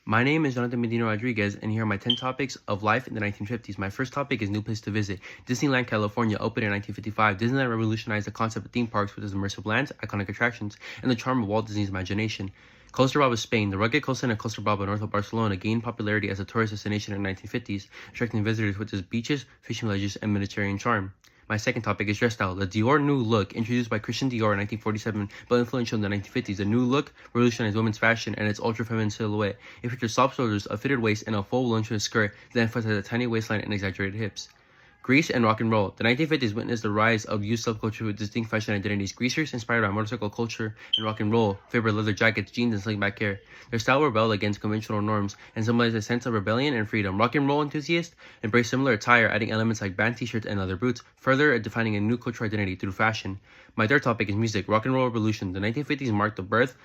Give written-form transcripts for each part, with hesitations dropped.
My name is Jonathan Medina Rodriguez, and here are my 10 topics of life in the 1950s. My first topic is new place to visit. Disneyland, California, opened in 1955. Disneyland revolutionized the concept of theme parks with its immersive lands, iconic attractions, and the charm of Walt Disney's imagination. Costa Brava, Spain. The rugged coastline of Costa Brava, north of Barcelona, gained popularity as a tourist destination in the 1950s, attracting visitors with its beaches, fishing villages, and Mediterranean charm. My second topic is dress style. The Dior New Look, introduced by Christian Dior in 1947, but influential in the 1950s. The New Look revolutionized women's fashion and its ultra-feminine silhouette. It featured soft shoulders, a fitted waist, and a full voluptuous skirt that emphasized a tiny waistline and exaggerated hips. Grease and rock and roll. The 1950s witnessed the rise of youth subculture with distinct fashion identities. Greasers, inspired by motorcycle culture and rock and roll, favored leather jackets, jeans, and slick back hair. Their style rebelled against conventional norms and symbolized a sense of rebellion and freedom. Rock and roll enthusiasts embraced similar attire, adding elements like band t-shirts and leather boots, further defining a new cultural identity through fashion. My third topic is music. Rock and roll revolution. The 1950s marked the birth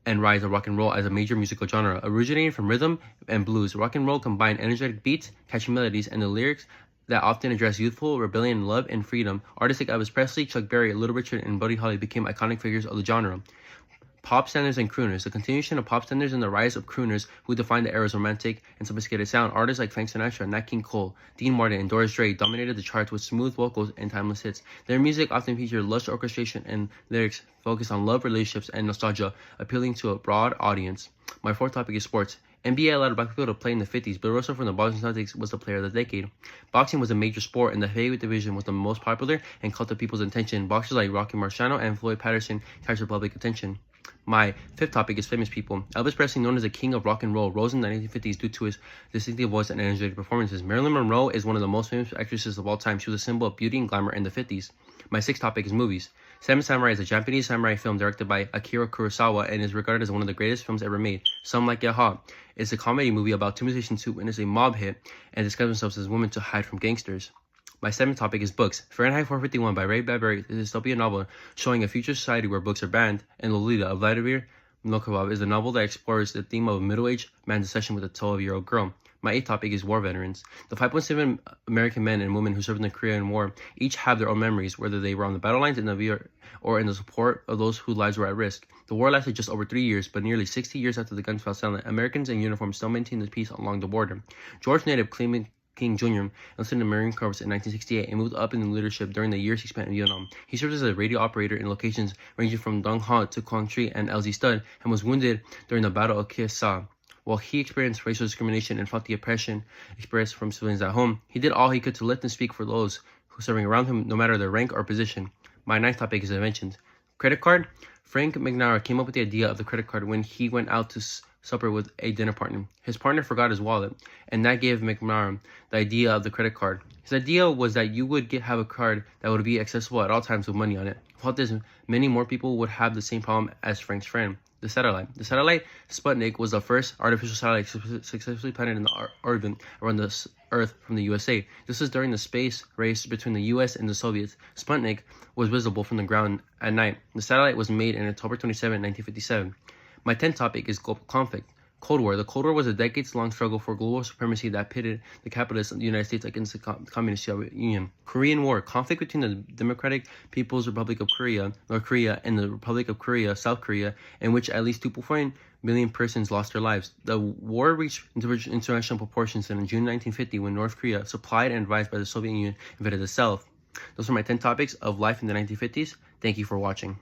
and rise of rock and roll as a major musical genre. Originating from rhythm and blues, rock and roll combined energetic beats, catchy melodies, and the lyrics that often address youthful rebellion, love, and freedom. Artists like Elvis Presley, Chuck Berry, Little Richard, and Buddy Holly became iconic figures of the genre. Pop standards and crooners. The continuation of pop standards and the rise of crooners who defined the era's romantic and sophisticated sound. Artists like Frank Sinatra, Nat King Cole, Dean Martin, and Doris Day dominated the charts with smooth vocals and timeless hits. Their music often featured lush orchestration and lyrics focused on love, relationships, and nostalgia, appealing to a broad audience. My fourth topic is sports. NBA allowed black people to play in the 50s. Bill Russell from the Boston Celtics was the player of the decade. Boxing was a major sport, and the heavyweight division was the most popular and caught the people's attention. Boxers like Rocky Marciano and Floyd Patterson captured public attention. My fifth topic is famous people. Elvis Presley, known as the king of rock and roll, rose in the 1950s due to his distinctive voice and energetic performances. Marilyn Monroe is one of the most famous actresses of all time. She was a symbol of beauty and glamour in the 50s. My sixth topic is movies. Seven Samurai is a Japanese samurai film directed by Akira Kurosawa and is regarded as one of the greatest films ever made. Some Like Yaha is a comedy movie about two musicians who witness a mob hit and disguise themselves as women to hide from gangsters. My seventh topic is books. Fahrenheit 451 by Ray Bradbury is a dystopian novel showing a future society where books are banned, and Lolita of Vladimir Nabokov is a novel that explores the theme of a middle-aged man's obsession with a 12-year-old girl. My eighth topic is war veterans. The 5.7 American men and women who served in the Korean War each have their own memories, whether they were on the battle lines in the VR or in the support of those whose lives were at risk. The war lasted just over 3 years, but nearly 60 years after the guns fell silent, Americans in uniform still maintained the peace along the border. George Native Clement King Jr. enlisted in the Marine Corps in 1968 and moved up in leadership during the years he spent in Vietnam. He served as a radio operator in locations ranging from Dong Ha to Quang Tri and LZ Stud and was wounded during the Battle of Kia Sa. While he experienced racial discrimination and felt the oppression expressed from civilians at home, he did all he could to lift and speak for those who were serving around him, no matter their rank or position. My ninth topic is inventions. Credit card. Frank McNamara came up with the idea of the credit card when he went out to supper with a dinner partner. His partner forgot his wallet, and that gave McNamara the idea of the credit card. His idea was that you would have a card that would be accessible at all times with money on it. Without this, many more people would have the same problem as Frank's friend. The satellite. The satellite Sputnik was the first artificial satellite successfully planted in the orbit around the Earth from the USA. This was during the space race between the US and the Soviets. Sputnik was visible from the ground at night. The satellite was made on October 27, 1957. My 10th topic is global conflict. Cold War. The Cold War was a decades-long struggle for global supremacy that pitted the capitalists of the United States against the Communist Soviet Union. Korean War. Conflict between the Democratic People's Republic of Korea, North Korea, and the Republic of Korea, South Korea, in which at least 2.4 million persons lost their lives. The war reached international proportions in June 1950 when North Korea, supplied and advised by the Soviet Union, invaded the South. Those are my 10 topics of life in the 1950s. Thank you for watching.